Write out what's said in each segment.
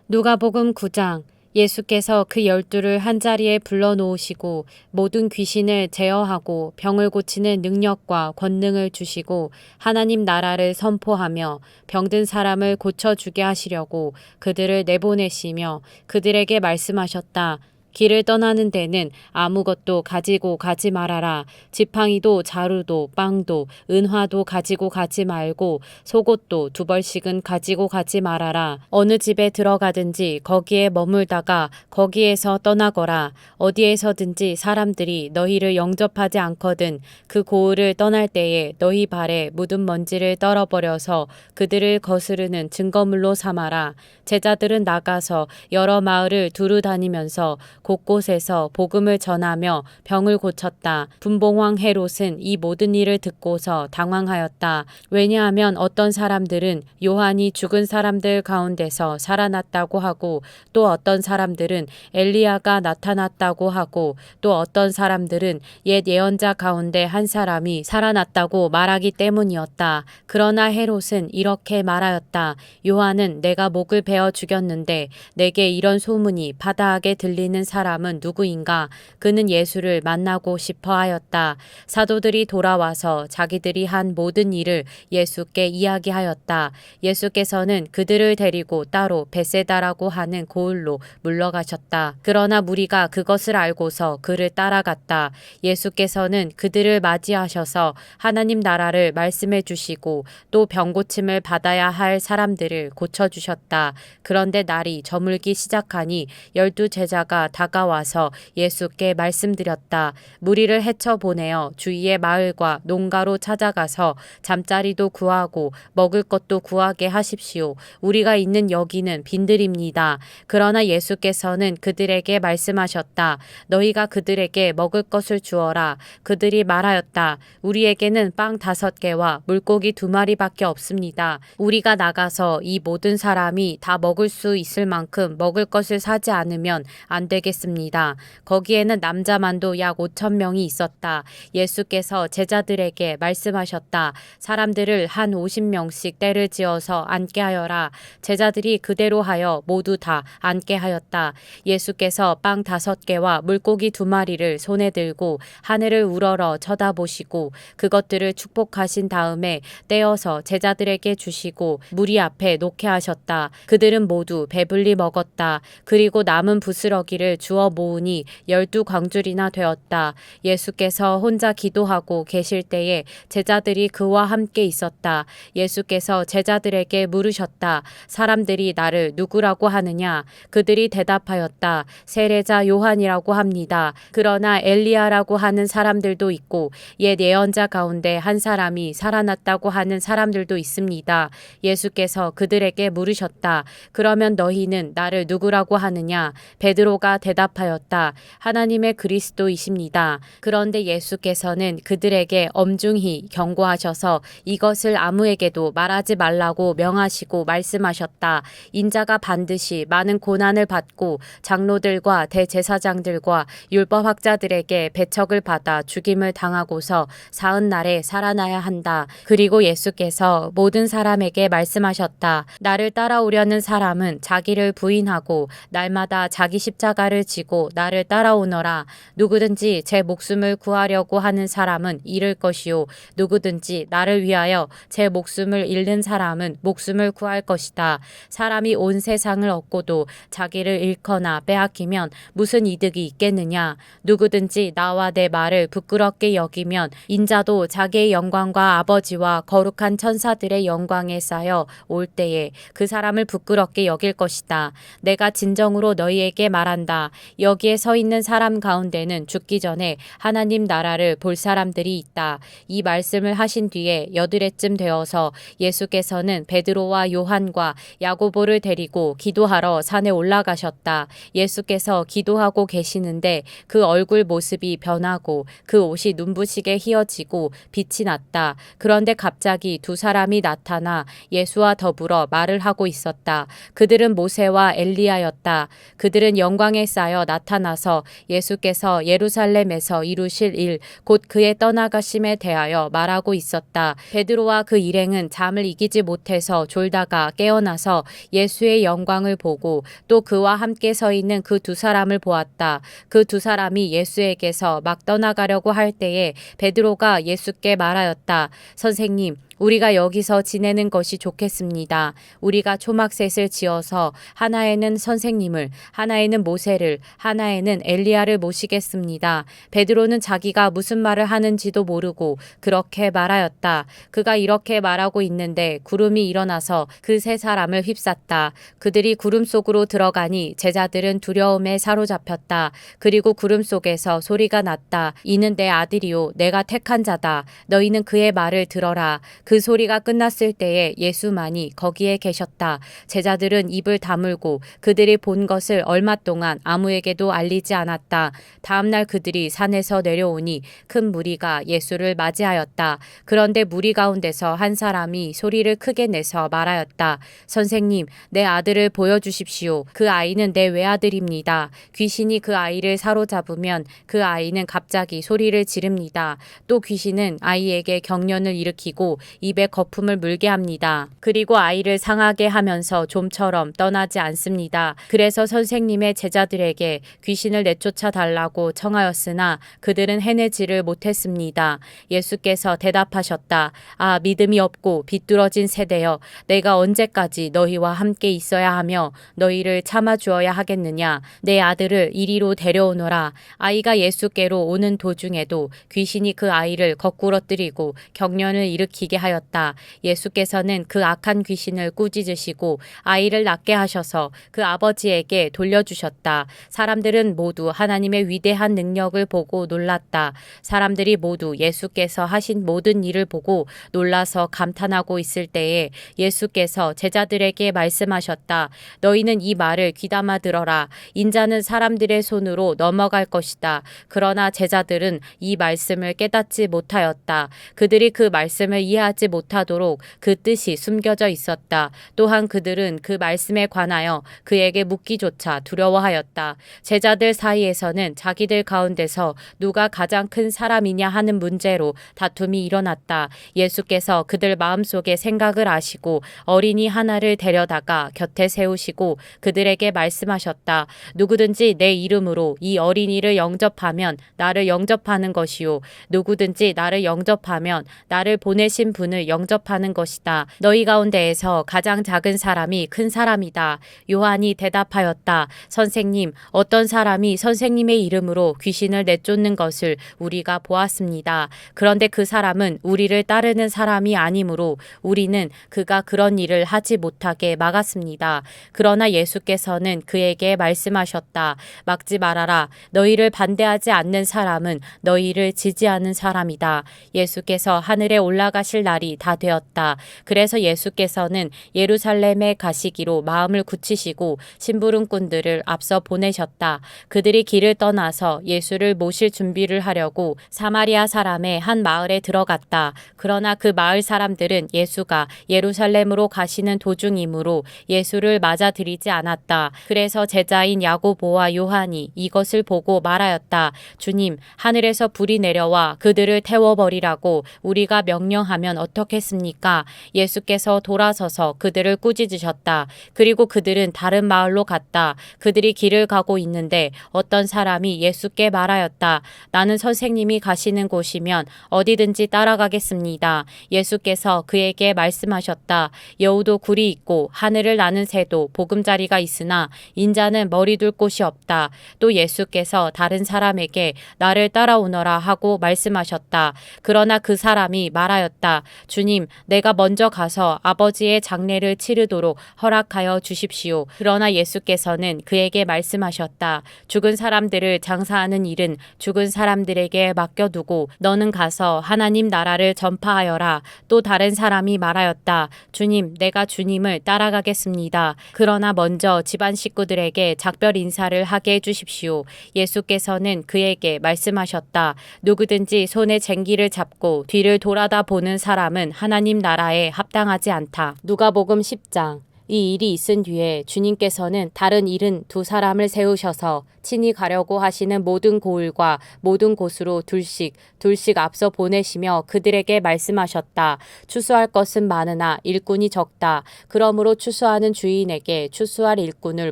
누가복음 9장. 예수께서 그 12를 한자리에 불러놓으시고 모든 귀신을 제어하고 병을 고치는 능력과 권능을 주시고 하나님 나라를 선포하며 병든 사람을 고쳐주게 하시려고 그들을 내보내시며 그들에게 말씀하셨다. 길을 떠나는 데는 아무것도 가지고 가지 말아라. 지팡이도 자루도 빵도 은화도 가지고 가지 말고 속옷도 2벌씩은 가지고 가지 말아라. 어느 집에 들어가든지 거기에 머물다가 거기에서 떠나거라. 어디에서든지 사람들이 너희를 영접하지 않거든 그 고을을 떠날 때에 너희 발에 묻은 먼지를 떨어버려서 그들을 거스르는 증거물로 삼아라. 제자들은 나가서 여러 마을을 두루 다니면서 곳곳에서 복음을 전하며 병을 고쳤다. 분봉왕 헤롯은 이 모든 일을 듣고서 당황하였다. 왜냐하면 어떤 사람들은 요한이 죽은 사람들 가운데서 살아났다고 하고 또 어떤 사람들은 엘리야가 나타났다고 하고 또 어떤 사람들은 옛 예언자 가운데 한 사람이 살아났다고 말하기 때문이었다. 그러나 헤롯은 이렇게 말하였다. 요한은 내가 목을 베어 죽였는데 내게 이런 소문이 바다하게 들리는 사람은 누구인가? 그는 예수를 만나고 싶어 하였다. 사도들이 돌아와서 자기들이 한 모든 일을 예수께 이야기하였다. 예수께서는 그들을 데리고 따로 벳세다라고 하는 고을로 물러가셨다. 그러나 무리가 그것을 알고서 그를 따라갔다. 예수께서는 그들을 맞이하셔서 하나님 나라를 말씀해 주시고 또 병고침을 받아야 할 사람들을 고쳐주셨다. 그런데 날이 저물기 시작하니 12 제자가 다가와서 예수께 말씀드렸다. 무리를 헤쳐 보내어 주위의 마을과 농가로 찾아가서 잠자리도 구하고 먹을 것도 구하게 하십시오. 우리가 있는 여기는 빈들입니다. 그러나 예수께서는 그들에게 말씀하셨다. 너희가 그들에게 먹을 것을 주어라. 그들이 말하였다. 우리에게는 빵 5개와 물고기 2마리밖에 없습니다. 우리가 나가서 이 모든 사람이 다 먹을 수 있을 만큼 먹을 것을 사지 않으면 안 되겠습니다. 거기에는 남자만도 약 5,000명이 있었다. 예수께서 제자들에게 말씀하셨다. 사람들을 한 50명씩 때를 지어서 앉게 하여라. 제자들이 그대로 하여 모두 다 앉게 하였다. 예수께서 빵 5개와 물고기 2마리를 손에 들고 하늘을 우러러 쳐다보시고 그것들을 축복하신 다음에 떼어서 제자들에게 주시고 무리 앞에 놓게 하셨다. 그들은 모두 배불리 먹었다. 그리고 남은 부스러기를 주워 모으니 12광줄이나 되었다. 예수께서 혼자 기도하고 계실 때에 제자들이 그와 함께 있었다. 예수께서 제자들에게 물으셨다. 사람들이 나를 누구라고 하느냐? 그들이 대답하였다. 세례자 요한이라고 합니다. 그러나 엘리야라고 하는 사람들도 있고 옛 예언자 가운데 한 사람이 살아났다고 하는 사람들도 있습니다. 예수께서 그들에게 물으셨다. 그러면 너희는 나를 누구라고 하느냐? 베드로가 대답하였다. 하나님의 그리스도이십니다. 그런데 예수께서는 그들에게 엄중히 경고하셔서 이것을 아무에게도 말하지 말라고 명하시고 말씀하셨다. 인자가 반드시 많은 고난을 받고 장로들과 대제사장들과 율법학자들에게 배척을 받아 죽임을 당하고서 40날에 살아나야 한다. 그리고 예수께서 모든 사람에게 말씀하셨다. 나를 따라오려는 사람은 자기를 부인하고 날마다 자기 십자가를 지고 나를 따라오너라. 누구든지 제 목숨을 구하려고 하는 사람은 잃을 것이요 누구든지 나를 위하여 제 목숨을 잃는 사람은 목숨을 구할 것이다. 사람이 온 세상을 얻고도 자기를 잃거나 빼앗기면 무슨 이득이 있겠느냐? 누구든지 나와 내 말을 부끄럽게 여기면 인자도 자기의 영광과 아버지와 거룩한 천사들의 영광에 쌓여 올 때에 그 사람을 부끄럽게 여길 것이다. 내가 진정으로 너희에게 말한다. 여기에 서 있는 사람 가운데는 죽기 전에 하나님 나라를 볼 사람들이 있다. 이 말씀을 하신 뒤에 8회쯤 되어서 예수께서는 베드로와 요한과 야고보를 데리고 기도하러 산에 올라가셨다. 예수께서 기도하고 계시는데 그 얼굴 모습이 변하고 그 옷이 눈부시게 휘어지고 빛이 났다. 그런데 갑자기 2 사람이 나타나 예수와 더불어 말을 하고 있었다. 그들은 모세와 엘리야였다. 그들은 영광에 휩싸여 나타나서 예수께서 예루살렘에서 이루실 일, 곧 그의 떠나가심에 대하여 말하고 있었다. 베드로와 그 일행은 잠을 이기지 못해서 졸다가 깨어나서 예수의 영광을 보고 또 그와 함께 서 있는 그 두 사람을 보았다. 그 두 사람이 예수에게서 막 떠나가려고 할 때에 베드로가 예수께 말하였다. 선생님, 우리가 여기서 지내는 것이 좋겠습니다. 우리가 초막셋을 지어서 하나에는 선생님을, 하나에는 모세를, 하나에는 엘리야를 모시겠습니다. 베드로는 자기가 무슨 말을 하는지도 모르고 그렇게 말하였다. 그가 이렇게 말하고 있는데 구름이 일어나서 그 세 사람을 휩쌌다. 그들이 구름 속으로 들어가니 제자들은 두려움에 사로잡혔다. 그리고 구름 속에서 소리가 났다. 이는 내 아들이요 내가 택한 자다. 너희는 그의 말을 들어라. 그 소리가 끝났을 때에 예수만이 거기에 계셨다. 제자들은 입을 다물고 그들이 본 것을 얼마 동안 아무에게도 알리지 않았다. 다음 날 그들이 산에서 내려오니 큰 무리가 예수를 맞이하였다. 그런데 무리 가운데서 한 사람이 소리를 크게 내서 말하였다. 선생님, 내 아들을 보여주십시오. 그 아이는 내 외아들입니다. 귀신이 그 아이를 사로잡으면 그 아이는 갑자기 소리를 지릅니다. 또 귀신은 아이에게 경련을 일으키고 입에 거품을 물게 합니다. 그리고 아이를 상하게 하면서 좀처럼 떠나지 않습니다. 그래서 선생님의 제자들에게 귀신을 내쫓아 달라고 청하였으나 그들은 해내지를 못했습니다. 예수께서 대답하셨다. 아, 믿음이 없고 비뚤어진 세대여, 내가 언제까지 너희와 함께 있어야 하며 너희를 참아주어야 하겠느냐. 내 아들을 이리로 데려오너라. 아이가 예수께로 오는 도중에도 귀신이 그 아이를 거꾸러뜨리고 경련을 일으키게 하였다. 예수께서는 그 악한 귀신을 꾸짖으시고 아이를 낫게 하셔서 그 아버지에게 돌려주셨다. 사람들은 모두 하나님의 위대한 능력을 보고 놀랐다. 사람들이 모두 예수께서 하신 모든 일을 보고 놀라서 감탄하고 있을 때에 예수께서 제자들에게 말씀하셨다. 너희는 이 말을 귀담아 들어라. 인자는 사람들의 손으로 넘어갈 것이다. 그러나 제자들은 이 말씀을 깨닫지 못하였다. 그들이 그 말씀을 이해하지 못하도록 그 뜻이 숨겨져 있었다. 또한 그들은 그 말씀에 관하여 그에게 묻기조차 두려워하였다. 제자들 사이에서는 자기들 가운데서 누가 가장 큰 사람이냐 하는 문제로 다툼이 일어났다. 예수께서 그들 마음속의 생각을 아시고 어린이 하나를 데려다가 곁에 세우시고 그들에게 말씀하셨다. 누구든지 내 이름으로 이 어린이를 영접하면 나를 영접하는 것이요. 누구든지 나를 영접하면 나를 보내신 분을 영접하는 것이다. 너희 가운데에서 가장 작은 사람이 큰 사람이다. 요한이 대답하였다. 선생님, 어떤 사람이 선생님의 이름으로 귀신을 내쫓는 것을 우리가 보았습니다. 그런데 그 사람은 우리를 따르는 사람이 아니므로 우리는 그가 그런 일을 하지 못하게 막았습니다. 그러나 예수께서는 그에게 말씀하셨다. 막지 말아라. 너희를 반대하지 않는 사람은 너희를 지지하는 사람이다. 예수께서 하늘에 올라가실 날이 다 되었다. 그래서 예수께서는 예루살렘에 가시기로 마음을 굳히시고 심부름꾼들을 앞서 보내셨다. 그들이 길을 떠나서 예수를 모실 준비를 하려고 사마리아 사람의 한 마을에 들어갔다. 그러나 그 마을 사람들은 예수가 예루살렘으로 가시는 도중이므로 예수를 맞아들이지 않았다. 그래서 제자인 야고보와 요한이 이것을 보고 말하였다. 주님, 하늘에서 불이 내려와 그들을 태워버리라고 우리가 명령하면 어떻겠습니까? 예수께서 돌아서서 그들을 꾸짖으셨다. 그리고 그들은 다른 마을로 갔다. 그들이 길을 가고 있는데 어떤 사람이 예수께 말하였다. 나는 선생님이 가시는 곳이면 어디든지 따라가겠습니다. 예수께서 그에게 말씀하셨다. 여우도 굴이 있고 하늘을 나는 새도 보금자리가 있으나 인자는 머리 둘 곳이 없다. 또 예수께서 다른 사람에게 나를 따라오너라 하고 말씀하셨다. 그러나 그 사람이 말하였다. 주님, 내가 먼저 가서 아버지의 장례를 치르도록 허락하여 주십시오. 그러나 예수께서는 그에게 말씀하셨다. 죽은 사람들을 장사하는 일은 죽은 사람들에게 맡겨두고 너는 가서 하나님 나라를 전파하여라. 또 다른 사람이 말하였다. 주님, 내가 주님을 따라가겠습니다. 그러나 먼저 집안 식구들에게 작별 인사를 하게 해주십시오. 예수께서는 그에게 말씀하셨다. 누구든지 손에 쟁기를 잡고 뒤를 돌아다 보는 사람은 하나님 나라에 합당하지 않다. 누가복음 10장. 이 일이 있은 뒤에 주님께서는 다른 72사람을 세우셔서 친히 가려고 하시는 모든 고을과 모든 곳으로 둘씩 앞서 보내시며 그들에게 말씀하셨다. 추수할 것은 많으나 일꾼이 적다. 그러므로 추수하는 주인에게 추수할 일꾼을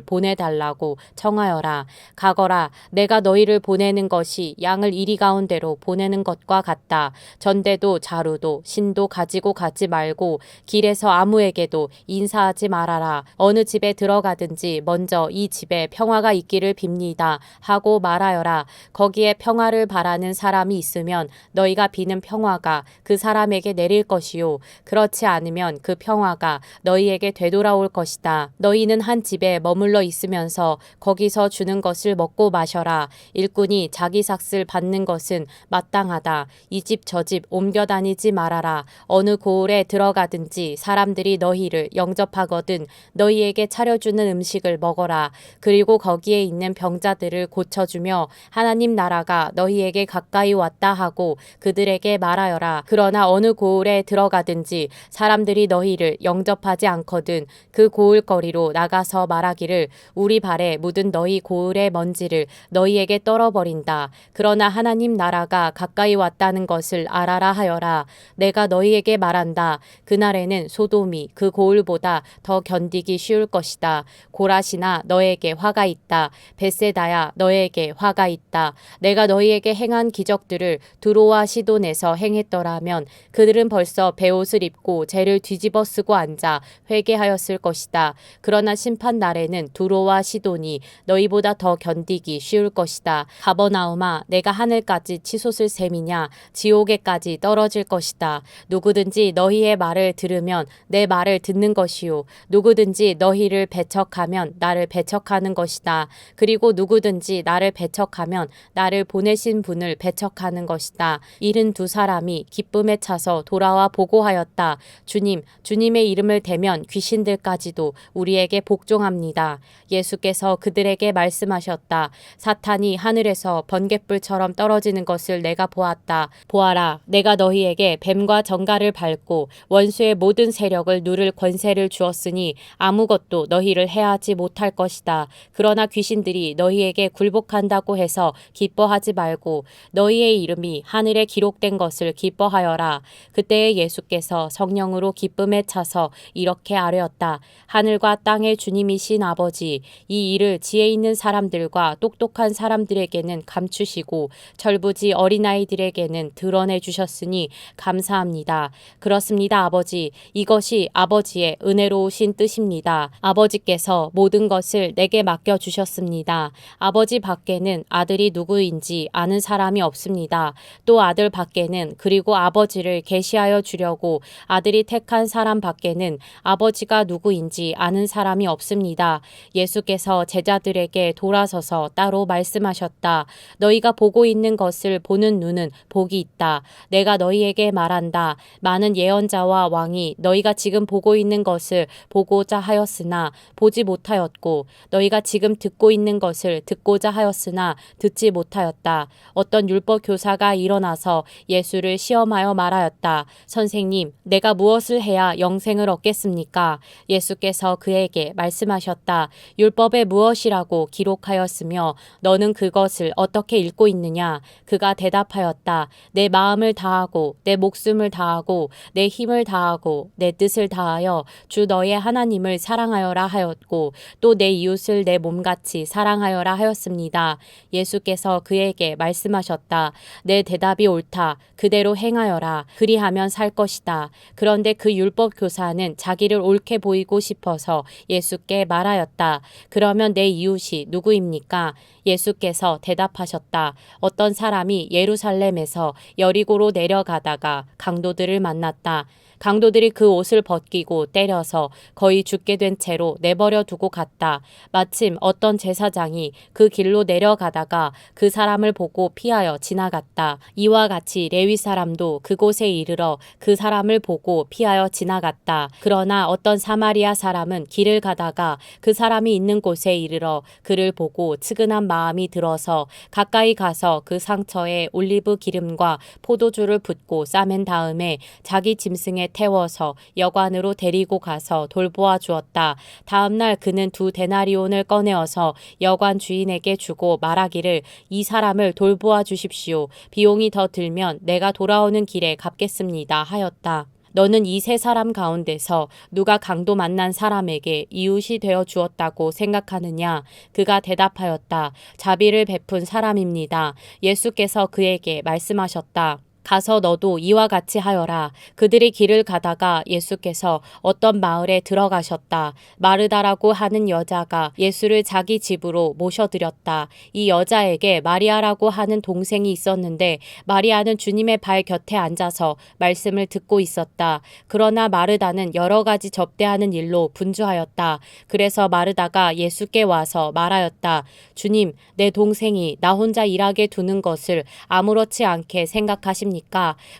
보내달라고 청하여라. 가거라. 내가 너희를 보내는 것이 양을 이리 가운데로 보내는 것과 같다. 전대도 자루도 신도 가지고 가지 말고 길에서 아무에게도 인사하지 말아라. 어느 집에 들어가든지 먼저 이 집에 평화가 있기를 빕니다 하고 말하여라. 거기에 평화를 바라는 사람이 있으면 너희가 비는 평화가 그 사람에게 내릴 것이요 그렇지 않으면 그 평화가 너희에게 되돌아올 것이다. 너희는 한 집에 머물러 있으면서 거기서 주는 것을 먹고 마셔라. 일꾼이 자기 삭슬 받는 것은 마땅하다. 이 집 저 집 옮겨 다니지 말아라. 어느 고을에 들어가든지 사람들이 너희를 영접하거든 너희에게 차려주는 음식을 먹어라. 그리고 거기에 있는 병자들을 고쳐주며 하나님 나라가 너희에게 가까이 왔다 하고 그들에게 말하여라. 그러나 어느 고을에 들어가든지 사람들이 너희를 영접하지 않거든 그 고을거리로 나가서 말하기를 우리 발에 묻은 너희 고을의 먼지를 너희에게 떨어버린다. 그러나 하나님 나라가 가까이 왔다는 것을 알아라 하여라. 내가 너희에게 말한다. 그날에는 소돔이 그 고을보다 더 견디기 쉬울 것이다. 고라시나 너에게 화가 있다. 벳세다야 너에게 화가 있다. 내가 너희에게 행한 기적들을 두로와 시돈에서 행했더라면 그들은 벌써 베옷을 입고 재를 뒤집어 쓰고 앉아 회개하였을 것이다. 그러나 심판 날에는 두로와 시돈이 너희보다 더 견디기 쉬울 것이다. 가버나움아 내가 하늘까지 치솟을 셈이냐 지옥에까지 떨어질 것이다. 누구든지 너희의 말을 들으면 내 말을 듣는 것이요 누구든지 너희를 배척하면 나를 배척하는 것이다. 그리고 누구든지 나를 배척하면 나를 보내신 분을 배척하는 것이다. 72사람이 기쁨에 차서 돌아와 보고하였다. 주님, 주님의 이름을 대면 귀신들까지도 우리에게 복종합니다. 예수께서 그들에게 말씀하셨다. 사탄이 하늘에서 번갯불처럼 떨어지는 것을 내가 보았다. 보아라, 내가 너희에게 뱀과 정갈을 밟고 원수의 모든 세력을 누를 권세를 주었으니 아무것도 너희를 해하지 못할 것이다. 그러나 귀신들이 너희에게 굴복한다고 해서 기뻐하지 말고 너희의 이름이 하늘에 기록된 것을 기뻐하여라. 그때에 예수께서 성령으로 기쁨에 차서 이렇게 아뢰었다. 하늘과 땅의 주님이신 아버지, 이 일을 지혜 있는 사람들과 똑똑한 사람들에게는 감추시고 철부지 어린아이들에게는 드러내 주셨으니 감사합니다. 그렇습니다, 아버지. 이것이 아버지의 은혜로우신 뜻입니다. 아버지께서 모든 것을 내게 맡겨주셨습니다. 아버지 밖에는 아들이 누구인지 아는 사람이 없습니다. 또 아들 밖에는 그리고 아버지를 계시하여 주려고 아들이 택한 사람 밖에는 아버지가 누구인지 아는 사람이 없습니다. 예수께서 제자들에게 돌아서서 따로 말씀하셨다. 너희가 보고 있는 것을 보는 눈은 복이 있다. 내가 너희에게 말한다. 많은 예언자와 왕이 너희가 지금 보고 있는 것을 보고자 하였으나 보지 못하였고 너희가 지금 듣고 있는 것을 듣고자 하였으나 듣지 못하였다. 어떤 율법 교사가 일어나서 예수를 시험하여 말하였다. 선생님, 내가 무엇을 해야 영생을 얻겠습니까? 예수께서 그에게 말씀하셨다. 율법에 무엇이라고 기록하였으며 너는 그것을 어떻게 읽고 있느냐? 그가 대답하였다. 내 마음을 다하고 내 목숨을 다하고 내 힘을 다하고 내 뜻을 다하여 주 너의 하나님을 사랑하여라 하였고 또 내 이웃을 내 몸같이 사랑하여라 하였습니다. 예수께서 그에게 말씀하셨다. 내 대답이 옳다. 그대로 행하여라. 그리하면 살 것이다. 그런데 그 율법 교사는 자기를 옳게 보이고 싶어서 예수께 말하였다. 그러면 내 이웃이 누구입니까? 예수께서 대답하셨다. 어떤 사람이 예루살렘에서 여리고로 내려가다가 강도들을 만났다. 강도들이 그 옷을 벗기고 때려서 거의 죽게 된 채로 내버려 두고 갔다. 마침 어떤 제사장이 그 길로 내려가다가 그 사람을 보고 피하여 지나갔다. 이와 같이 레위 사람도 그곳에 이르러 그 사람을 보고 피하여 지나갔다. 그러나 어떤 사마리아 사람은 길을 가다가 그 사람이 있는 곳에 이르러 그를 보고 측은한 마음이 들어서 가까이 가서 그 상처에 올리브 기름과 포도주를 붓고 싸맨 다음에 자기 짐승에 동상에 태워서 여관으로 데리고 가서 돌보아 주었다. 다음 날 그는 2데나리온을 꺼내어서 여관 주인에게 주고 말하기를 이 사람을 돌보아 주십시오. 비용이 더 들면 내가 돌아오는 길에 갚겠습니다 하였다. 너는 이 세 사람 가운데서 누가 강도 만난 사람에게 이웃이 되어 주었다고 생각하느냐? 그가 대답하였다. 자비를 베푼 사람입니다. 예수께서 그에게 말씀하셨다. 가서 너도 이와 같이 하여라. 그들이 길을 가다가 예수께서 어떤 마을에 들어가셨다. 마르다라고 하는 여자가 예수를 자기 집으로 모셔드렸다. 이 여자에게 마리아라고 하는 동생이 있었는데 마리아는 주님의 발 곁에 앉아서 말씀을 듣고 있었다. 그러나 마르다는 여러 가지 접대하는 일로 분주하였다. 그래서 마르다가 예수께 와서 말하였다. 주님, 내 동생이 나 혼자 일하게 두는 것을 아무렇지 않게 생각하십니까?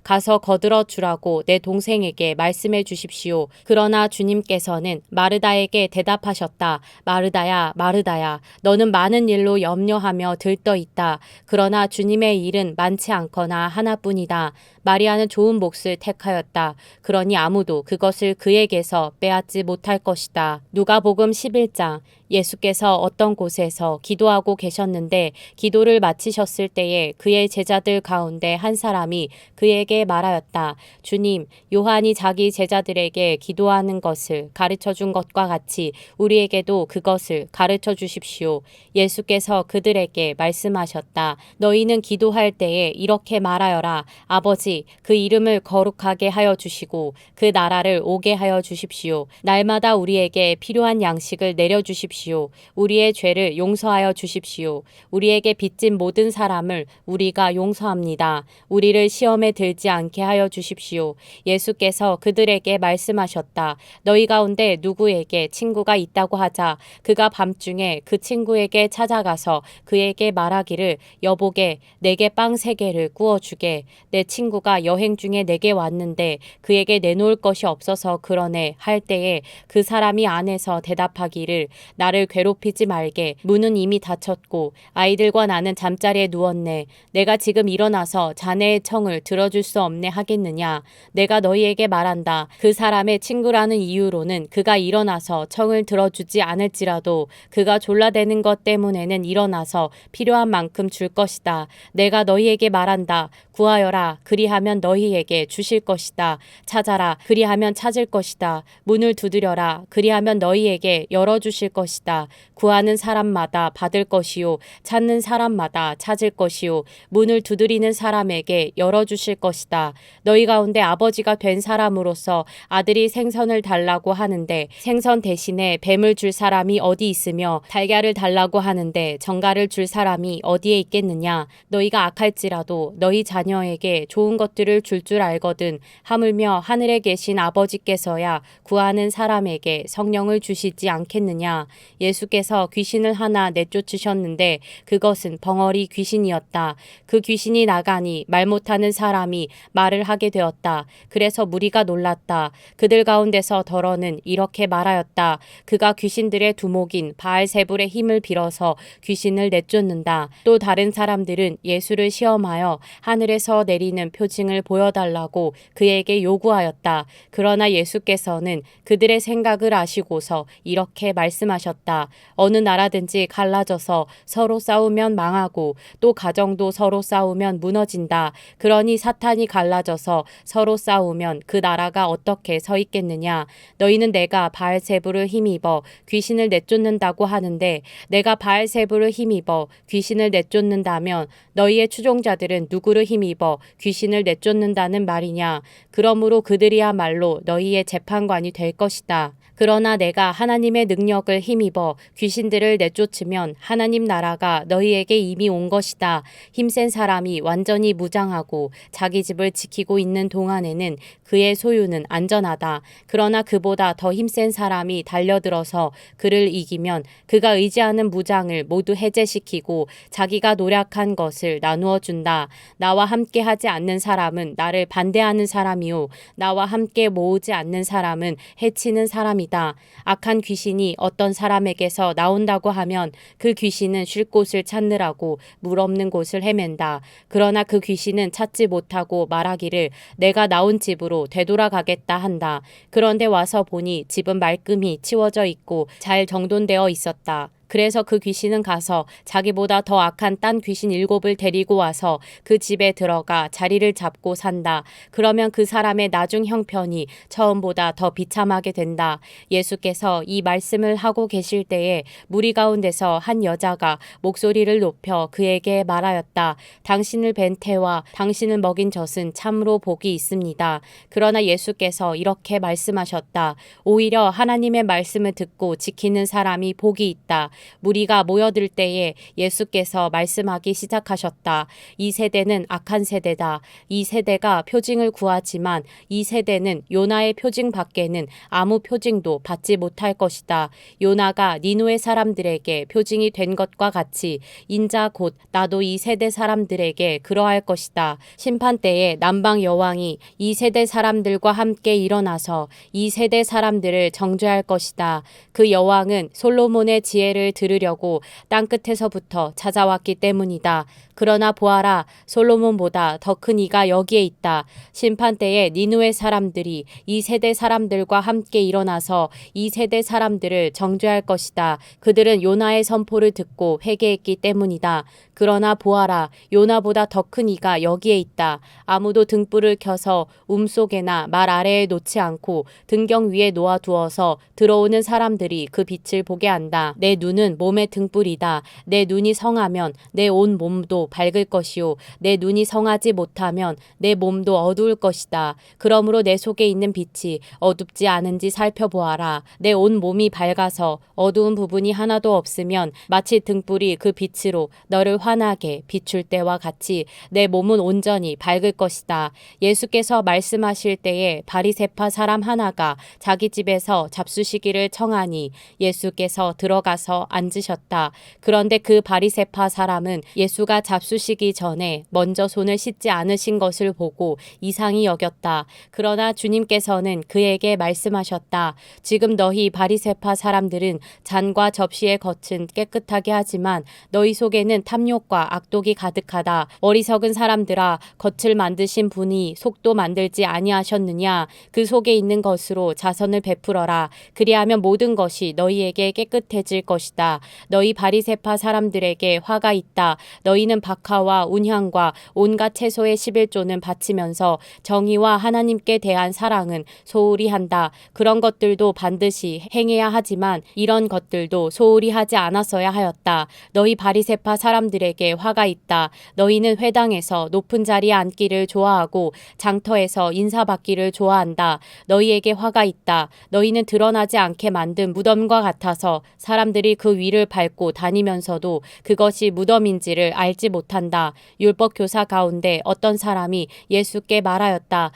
가서 거들어 주라고 내 동생에게 말씀해 주십시오. 그러나 주님께서는 마르다에게 대답하셨다. 마르다야, 마르다야, 너는 많은 일로 염려하며 들떠 있다. 그러나 주님의 일은 많지 않거나 하나뿐이다. 마리아는 좋은 몫을 택하였다. 그러니 아무도 그것을 그에게서 빼앗지 못할 것이다. 누가복음 11장. 예수께서 어떤 곳에서 기도하고 계셨는데 기도를 마치셨을 때에 그의 제자들 가운데 한 사람이 그에게 말하였다. 주님, 요한이 자기 제자들에게 기도하는 것을 가르쳐 준 것과 같이 우리에게도 그것을 가르쳐 주십시오. 예수께서 그들에게 말씀하셨다. 너희는 기도할 때에 이렇게 말하여라. 아버지, 그 이름을 거룩하게 하여 주시고 그 나라를 오게 하여 주십시오. 날마다 우리에게 필요한 양식을 내려주십시오. 우리의 죄를 용서하여 주십시오. 우리에게 빚진 모든 사람을 우리가 용서합니다. 우리를 시험에 들지 않게 하여 주십시오. 예수께서 그들에게 말씀하셨다. 너희 가운데 누구에게 친구가 있다고 하자. 그가 밤중에 그 친구에게 찾아가서 그에게 말하기를 여보게 내게 빵 3개를 구워주게. 내 친구가 여행 중에 내게 왔는데 그에게 내놓을 것이 없어서 그러네 할 때에 그 사람이 안에서 대답하기를 나를 괴롭히지 말게. 문은 이미 닫혔고 아이들과 나는 잠자리에 누웠네. 내가 지금 일어나서 자네의 청을 들어줄 수 없네 하겠느냐. 내가 너희에게 말한다. 그 사람의 친구라는 이유로는 그가 일어나서 청을 들어주지 않을지라도 그가 졸라대는 것 때문에는 일어나서 필요한 만큼 줄 것이다. 내가 너희에게 말한다. 구하여라. 그리하면 너희에게 주실 것이다. 찾아라. 그리하면 찾을 것이다. 문을 두드려라. 그리하면 너희에게 열어주실 것이다. 구하는 사람마다 받을 것이요. 찾는 사람마다 찾을 것이요. 문을 두드리는 사람에게 열어주실 것이다. 너희 가운데 아버지가 된 사람으로서 아들이 생선을 달라고 하는데 생선 대신에 뱀을 줄 사람이 어디 있으며 달걀을 달라고 하는데 정갈을 줄 사람이 어디에 있겠느냐. 너희가 악할지라도 너희 자녀에게 좋은 것들을 줄 줄 알거든. 하물며 하늘에 계신 아버지께서야 구하는 사람에게 성령을 주시지 않겠느냐. 예수께서 귀신을 하나 내쫓으셨는데 그것은 벙어리 귀신이었다. 그 귀신이 나가니 말 못하는 사람이 말을 하게 되었다. 그래서 무리가 놀랐다. 그들 가운데서 더러는 이렇게 말하였다. 그가 귀신들의 두목인 바알세불의 힘을 빌어서 귀신을 내쫓는다. 또 다른 사람들은 예수를 시험하여 하늘에서 내리는 표징을 보여달라고 그에게 요구하였다. 그러나 예수께서는 그들의 생각을 아시고서 이렇게 말씀하셨다. 어느 나라든지 갈라져서 서로 싸우면 망하고 또 가정도 서로 싸우면 무너진다. 그러니 사탄이 갈라져서 서로 싸우면 그 나라가 어떻게 서 있겠느냐. 너희는 내가 바알세불을 힘입어 귀신을 내쫓는다고 하는데 내가 바알세불을 힘입어 귀신을 내쫓는다면 너희의 추종자들은 누구를 힘입어 귀신을 내쫓는다는 말이냐. 그러므로 그들이야말로 너희의 재판관이 될 것이다. 그러나 내가 하나님의 능력을 힘입어 귀신들을 내쫓으면 하나님 나라가 너희에게 이미 온 것이다. 힘센 사람이 완전히 무장하고 자기 집을 지키고 있는 동안에는 그의 소유는 안전하다. 그러나 그보다 더 힘센 사람이 달려들어서 그를 이기면 그가 의지하는 무장을 모두 해제시키고 자기가 노력한 것을 나누어 준다. 나와 함께 하지 않는 사람은 나를 반대하는 사람이요 나와 함께 모으지 않는 사람은 해치는 사람이다. 때문이다. 악한 귀신이 어떤 사람에게서 나온다고 하면 그 귀신은 쉴 곳을 찾느라고 물 없는 곳을 헤맨다. 그러나 그 귀신은 찾지 못하고 말하기를 내가 나온 집으로 되돌아가겠다 한다. 그런데 와서 보니 집은 말끔히 치워져 있고 잘 정돈되어 있었다. 그래서 그 귀신은 가서 자기보다 더 악한 딴 귀신 7을 데리고 와서 그 집에 들어가 자리를 잡고 산다. 그러면 그 사람의 나중 형편이 처음보다 더 비참하게 된다. 예수께서 이 말씀을 하고 계실 때에 무리 가운데서 한 여자가 목소리를 높여 그에게 말하였다. 당신을 뵌 태와 당신을 먹인 젖은 참으로 복이 있습니다. 그러나 예수께서 이렇게 말씀하셨다. 오히려 하나님의 말씀을 듣고 지키는 사람이 복이 있다. 무리가 모여들 때에 예수께서 말씀하기 시작하셨다. 이 세대는 악한 세대다. 이 세대가 표징을 구하지만 이 세대는 요나의 표징 밖에는 아무 표징도 받지 못할 것이다. 요나가 니누의 사람들에게 표징이 된 것과 같이 인자 곧 나도 이 세대 사람들에게 그러할 것이다. 심판 때에 남방 여왕이 이 세대 사람들과 함께 일어나서 이 세대 사람들을 정죄할 것이다. 그 여왕은 솔로몬의 지혜를 들으려고 땅끝에서부터 찾아왔기 때문이다. 그러나 보아라, 솔로몬보다 더 큰 이가 여기에 있다. 심판 때에 니누의 사람들이 이 세대 사람들과 함께 일어나서 이 세대 사람들을 정죄할 것이다. 그들은 요나의 선포를 듣고 회개했기 때문이다. 그러나 보아라, 요나보다 더 큰 이가 여기에 있다. 아무도 등불을 켜서 속에나 말 아래에 놓지 않고 등경 위에 놓아두어서 들어오는 사람들이 그 빛을 보게 한다. 내 눈은 몸의 등불이다. 내 눈이 성하면 내 온 몸도 밝을 것이요 내 눈이 성하지 못하면 내 몸도 어두울 것이다. 그러므로 내 속에 있는 빛이 어둡지 않은지 살펴보아라. 내 온 몸이 밝아서 어두운 부분이 하나도 없으면 마치 등불이 그 빛으로 너를 환하게 비출 때와 같이 내 몸은 온전히 밝을 것이다. 예수께서 말씀하실 때에 바리새파 사람 하나가 자기 집에서 잡수시기를 청하니 예수께서 들어가서 앉으셨다. 그런데 그 바리새파 사람은 예수가 잡수시기 전에 먼저 손을 씻지 않으신 것을 보고 이상히 여겼다. 그러나 주님께서는 그에게 말씀하셨다. 지금 너희 바리새파 사람들은 잔과 접시의 겉은 깨끗하게 하지만 너희 속에는 탐욕과 악독이 가득하다. 어리석은 사람들아, 겉을 만드신 분이 속도 만들지 아니하셨느냐? 그 속에 있는 것으로 자선을 베풀어라. 그리하면 모든 것이 너희에게 깨끗해질 것이다. 너희 바리새파 사람들에게 화가 있다. 너희는 박하와 운향과 온갖 채소의 11조는 바치면서 정의와 하나님께 대한 사랑은 소홀히 한다. 그런 것들도 반드시 행해야 하지만 이런 것들도 소홀히 하지 않았어야 하였다. 너희 바리새파 사람들에게 화가 있다. 너희는 회당에서 높은 자리에 앉기를 좋아하고 장터에서 인사받기를 좋아한다. 너희에게 화가 있다. 너희는 드러나지 않게 만든 무덤과 같아서 사람들이 그 위를 밟고 다니면서도 그것이 무덤인지를 알지 못한다. 율법 교사 가운데 어떤 사람이 예수께 말하였다.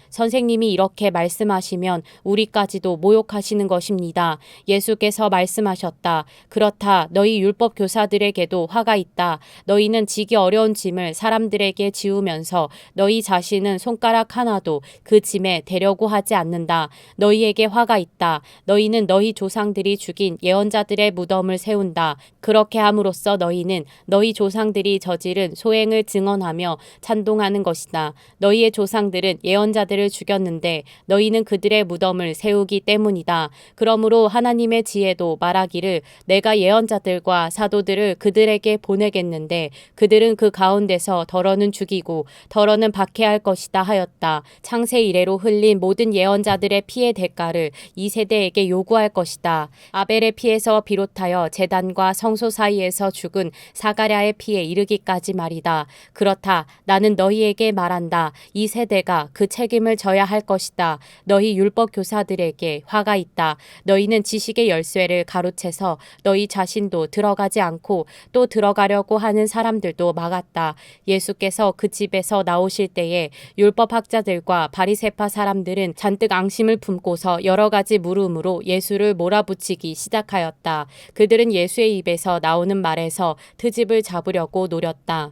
선생님이 이렇게 말씀하시면 우리까지도 모욕하시는 것입니다. 예수께서 말씀하셨다. 그렇다. 너희 율법 교사들에게도 화가 있다. 너희는 지기 어려운 짐을 사람들에게 지우면서 너희 자신은 손가락 하나도 그 짐에 대려고 하지 않는다. 너희에게 화가 있다. 너희는 너희 조상들이 죽인 예언자들의 무덤을 세운다. 그렇게 함으로써 너희는 너희 조상들이 저지른 소행을 증언하며 찬동하는 것이다. 너희의 조상들은 예언자들을 죽였는데 너희는 그들의 무덤을 세우기 때문이다. 그러므로 하나님의 지혜도 말하기를 내가 예언자들과 사도들을 그들에게 보내겠는데 그들은 그 가운데서 더러는 죽이고 더러는 박해할 것이다 하였다. 창세 이래로 흘린 모든 예언자들의 피의 대가를 이 세대에게 요구할 것이다. 아벨의 피에서 비롯하여 제단과 성소 사이에서 죽은 사가랴의 피에 이르기까지 말이다. 그렇다. 나는 너희에게 말한다. 이 세대가 그 책임을 져야 할 것이다. 너희 율법 교사들에게 화가 있다. 너희는 지식의 열쇠를 가로채서 너희 자신도 들어가지 않고 또 들어가려고 하는 사람들도 막았다. 예수께서 그 집에서 나오실 때에 율법학자들과 바리새파 사람들은 잔뜩 앙심을 품고서 여러 가지 물음으로 예수를 몰아붙이기 시작하였다. 그들은 예수의 입에서 나오는 말에서 트집을 잡으려고 노렸다.